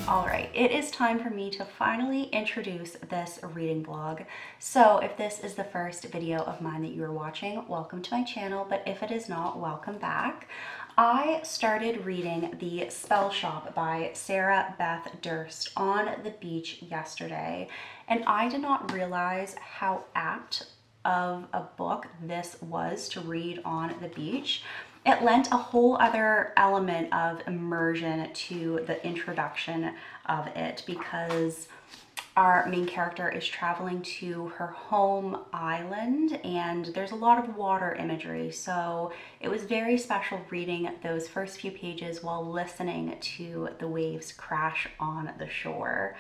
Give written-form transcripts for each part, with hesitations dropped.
All right, it is time for me to finally introduce this reading blog. So if this is the first video of mine that you are watching, welcome to my channel, but if it is not, welcome back. I started reading the Spellshop by Sarah Beth Durst on the beach yesterday, and I did not realize how apt of a book this was to read on the beach. It lent a whole other element of immersion to the introduction of it because our main character is traveling to her home island and there's a lot of water imagery. So it was very special reading those first few pages while listening to the waves crash on the shore.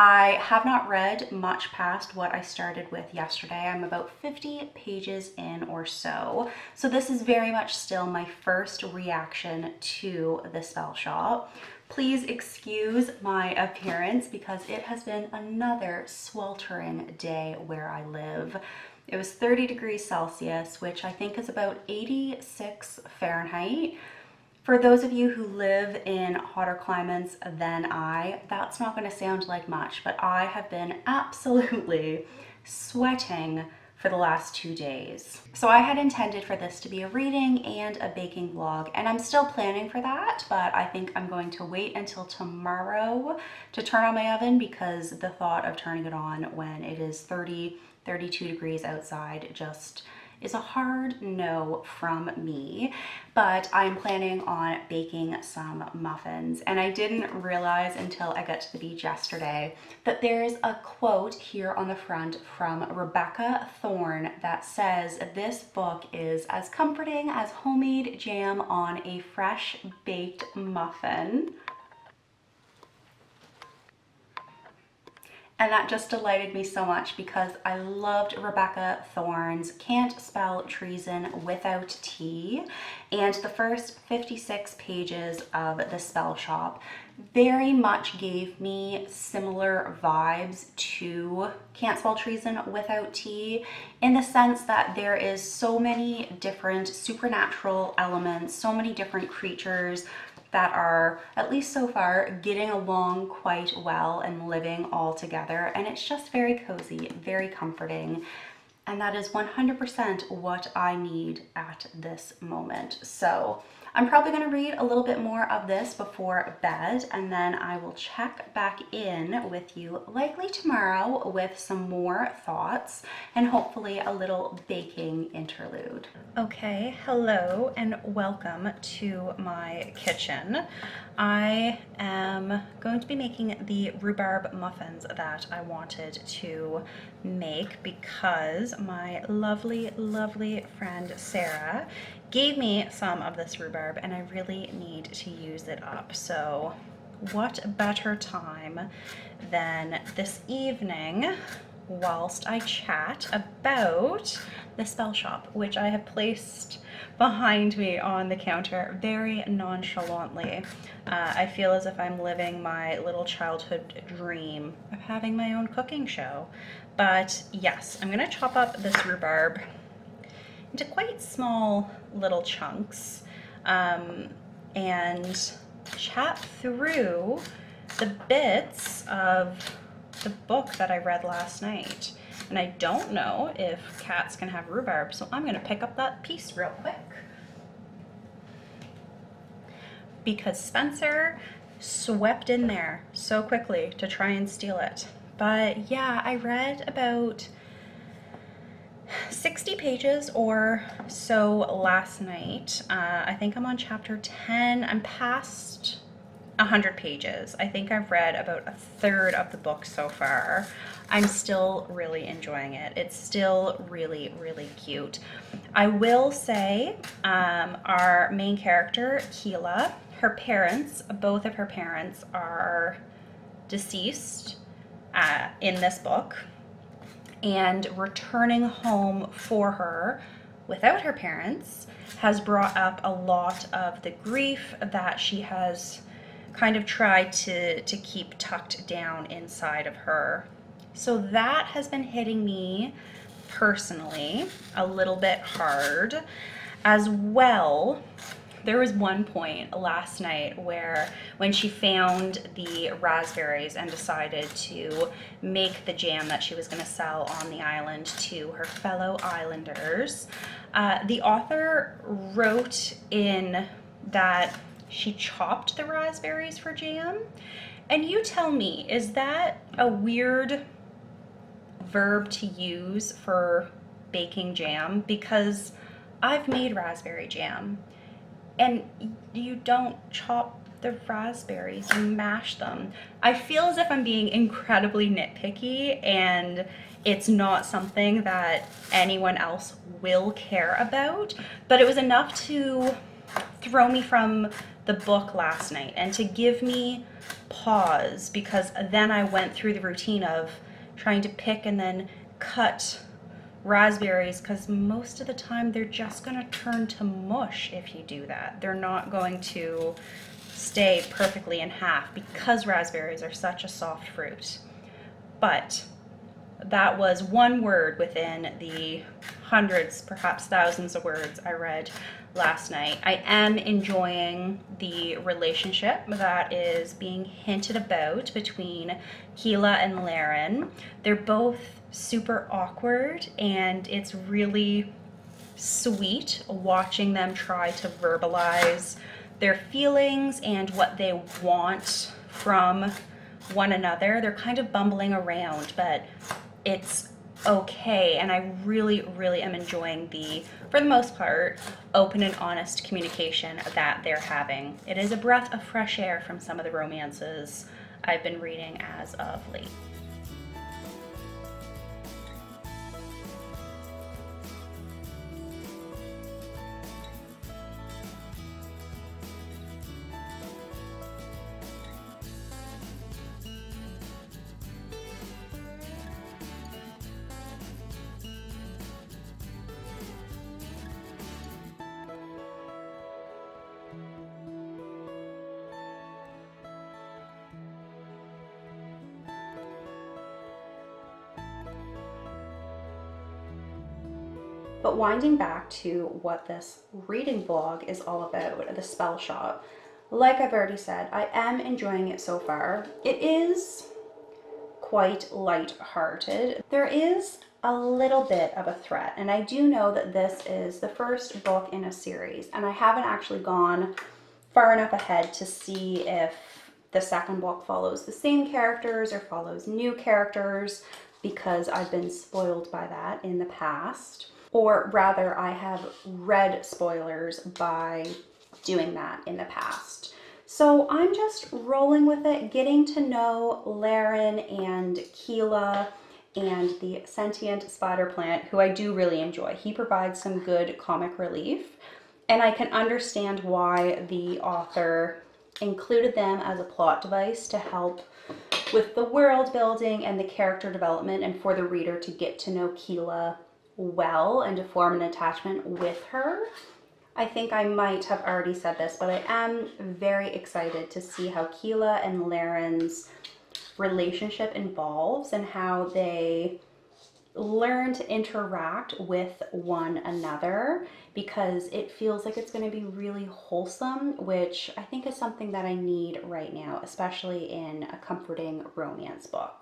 I have not read much past what I started with yesterday. I'm about 50 pages in or so. So this is very much still my first reaction to the Spellshop. Please excuse my appearance because it has been another sweltering day where I live. It was 30 degrees Celsius, which I think is about 86 Fahrenheit. For those of you who live in hotter climates than that's not going to sound like much, but I have been absolutely sweating for the last 2 days. So I had intended for this to be a reading and a baking vlog, and I'm still planning for that, but I think I'm going to wait until tomorrow to turn on my oven because the thought of turning it on when it is 30, 32 degrees outside just is a hard no from me. But I'm planning on baking some muffins, and I didn't realize until I got to the beach yesterday that there's a quote here on the front from Rebecca Thorne that says this book is as comforting as homemade jam on a fresh baked muffin. And that just delighted me so much because I loved Rebecca Thorne's Can't Spell Treason Without Tea. And the first 56 pages of the Spellshop very much gave me similar vibes to Can't Spell Treason Without Tea, in the sense that there is so many different supernatural elements, so many different creatures that are, at least so far, getting along quite well and living all together. And it's just very cozy, very comforting. And that is 100% what I need at this moment. So I'm probably going to read a little bit more of this before bed, and then I will check back in with you likely tomorrow with some more thoughts and hopefully a little baking interlude. Okay, hello and welcome to my kitchen. I am going to be making the rhubarb muffins that I wanted to make because my lovely, lovely friend Sarah gave me some of this rhubarb and I really need to use it up. So what better time than this evening whilst I chat about the Spellshop, which I have placed behind me on the counter very nonchalantly. I feel as if I'm living my little childhood dream of having my own cooking show. But yes, I'm gonna chop up this rhubarb into quite small little chunks and chat through the bits of the book that I read last night. And I don't know if cats can have rhubarb, so I'm gonna pick up that piece real quick because Spencer swept in there so quickly to try and steal it. But yeah, I read about 60 pages or so last night. I think I'm on chapter 10. I'm past 100 pages. I think I've read about a third of the book so far. I'm still really enjoying it. It's still really, really cute. I will say our main character, Keela, her parents, both of her parents are deceased in this book. And returning home for her without her parents has brought up a lot of the grief that she has kind of tried to keep tucked down inside of her. So that has been hitting me personally a little bit hard, as well there was one point last night where when she found the raspberries and decided to make the jam that she was going to sell on the island to her fellow islanders, the author wrote in that she chopped the raspberries for jam. And you tell me, is that a weird verb to use for baking jam? Because I've made raspberry jam and you don't chop the raspberries, you mash them. I feel as if I'm being incredibly nitpicky and it's not something that anyone else will care about, but it was enough to throw me from the book last night and to give me pause, because then I went through the routine of trying to pick and then cut raspberries, because most of the time they're just going to turn to mush if you do that. They're not going to stay perfectly in half because raspberries are such a soft fruit. But that was one word within the hundreds, perhaps thousands of words I read last night. I am enjoying the relationship that is being hinted about between Keela and Laren. They're both super awkward, and it's really sweet watching them try to verbalize their feelings and what they want from one another. They're kind of bumbling around, but it's okay, and I really am enjoying the, for the most part, open and honest communication that they're having. It is a breath of fresh air from some of the romances I've been reading as of late. But winding back to what this reading blog is all about, the Spellshop, like I've already said, I am enjoying it so far. It is quite light-hearted. There is a little bit of a threat, and I do know that this is the first book in a series, and I haven't actually gone far enough ahead to see if the second book follows the same characters or follows new characters, because I've been spoiled by that in the past. Or rather, I have read spoilers by doing that in the past. So I'm just rolling with it, getting to know Laren and Keela and the sentient spider plant, who I do really enjoy. He provides some good comic relief, and I can understand why the author included them as a plot device to help with the world building and the character development, and for the reader to get to know Keela well and to form an attachment with her. I think I might have already said this, but I am very excited to see how Keela and Laren's relationship evolves and how they learn to interact with one another, because it feels like it's going to be really wholesome, which I think is something that I need right now, especially in a comforting romance book.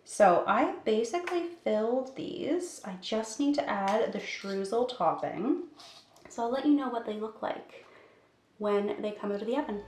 So I have basically filled these. I just need to add the streusel topping. So I'll let you know what they look like when they come out of the oven.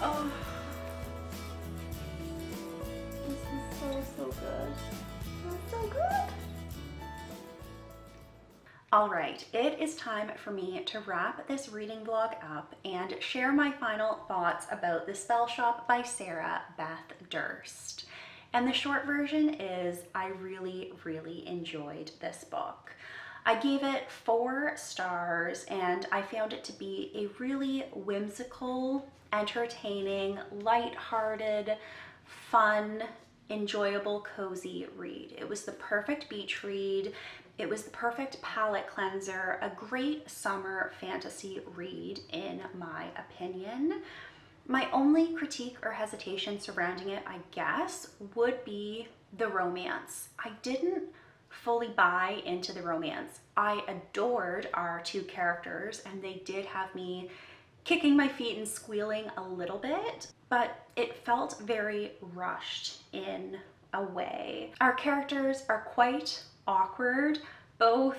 Oh, this is so good. That's so good. All right, it is time for me to wrap this reading vlog up and share my final thoughts about the Spellshop by Sarah Beth Durst. And the short version is I really enjoyed this book. I gave it 4 stars and I found it to be a really whimsical, entertaining, lighthearted, fun, enjoyable, cozy read. It was the perfect beach read. It was the perfect palette cleanser, a great summer fantasy read in my opinion. My only critique or hesitation surrounding it, I guess, would be the romance. I didn't fully buy into the romance. I adored our 2 characters and they did have me kicking my feet and squealing a little bit, but it felt very rushed in a way. Our characters are quite awkward, both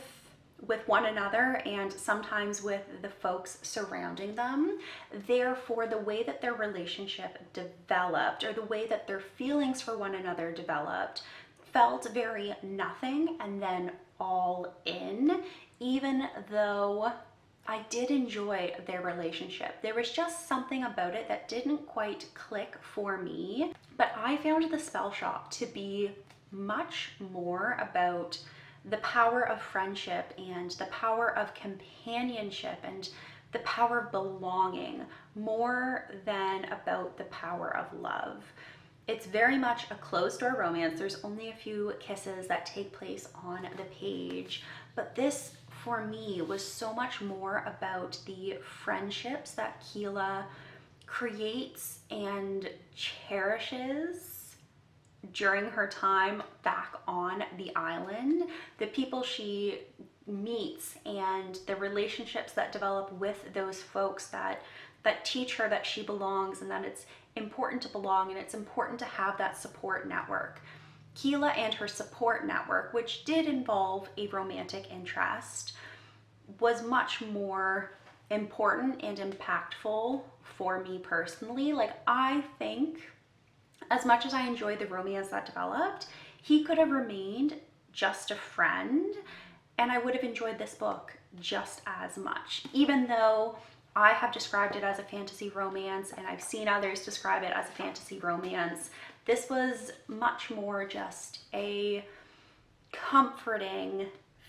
with one another and sometimes with the folks surrounding them. Therefore, the way that their relationship developed or the way that their feelings for one another developed felt very nothing and then all in, even though I did enjoy their relationship. There was just something about it that didn't quite click for me, but I found the Spellshop to be much more about the power of friendship and the power of companionship and the power of belonging more than about the power of love. It's very much a closed-door romance. There's only a few kisses that take place on the page, but this for me was so much more about the friendships that Keela creates and cherishes during her time back on the island, the people she meets and the relationships that develop with those folks that teach her that she belongs and that it's important to belong and it's important to have that support network. Keela and her support network, which did involve a romantic interest, was much more important and impactful for me personally. Like, I think as much as I enjoyed the romance that developed, he could have remained just a friend and I would have enjoyed this book just as much. Even though I have described it as a fantasy romance and I've seen others describe it as a fantasy romance, this was much more just a comforting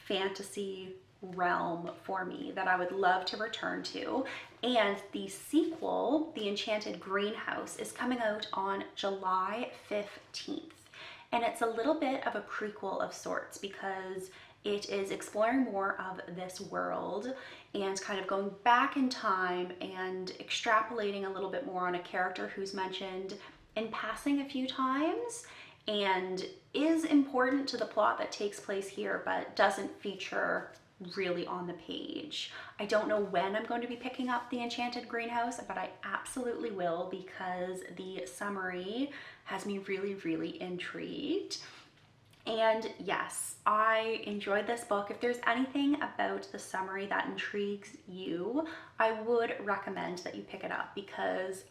fantasy realm for me that I would love to return to. And the sequel, The Enchanted Greenhouse, is coming out on July 15th. And it's a little bit of a prequel of sorts because it is exploring more of this world and kind of going back in time and extrapolating a little bit more on a character who's mentioned in passing a few times and is important to the plot that takes place here, but doesn't feature really on the page. I don't know when I'm going to be picking up The Enchanted Greenhouse, but I absolutely will because the summary has me really intrigued. And yes, I enjoyed this book. If there's anything about the summary that intrigues you, I would recommend that you pick it up because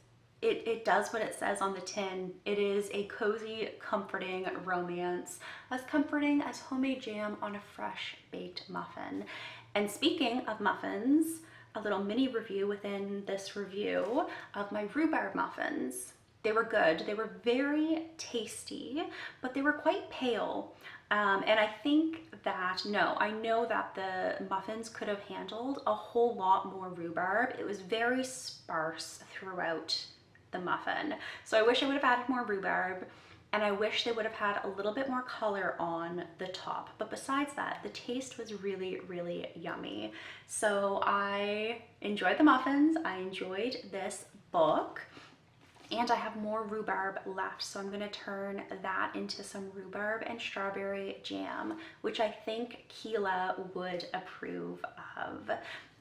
it does what it says on the tin. It is a cozy, comforting romance, as comforting as homemade jam on a fresh baked muffin. And speaking of muffins, a little mini review within this review of my rhubarb muffins. They were good. They were very tasty, but they were quite pale. And I think that, I know that the muffins could have handled a whole lot more rhubarb. It was very sparse throughout the muffin. So I wish I would have added more rhubarb and I wish they would have had a little bit more color on the top. But besides that, the taste was really yummy. So I enjoyed the muffins. I enjoyed this book. And I have more rhubarb left, so I'm gonna turn that into some rhubarb and strawberry jam, which I think Keela would approve of.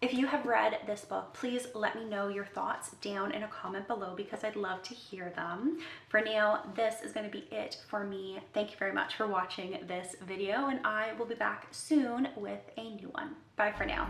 If you have read this book, please let me know your thoughts down in a comment below because I'd love to hear them. For now, this is gonna be it for me. Thank you very much for watching this video, and I will be back soon with a new one. Bye for now.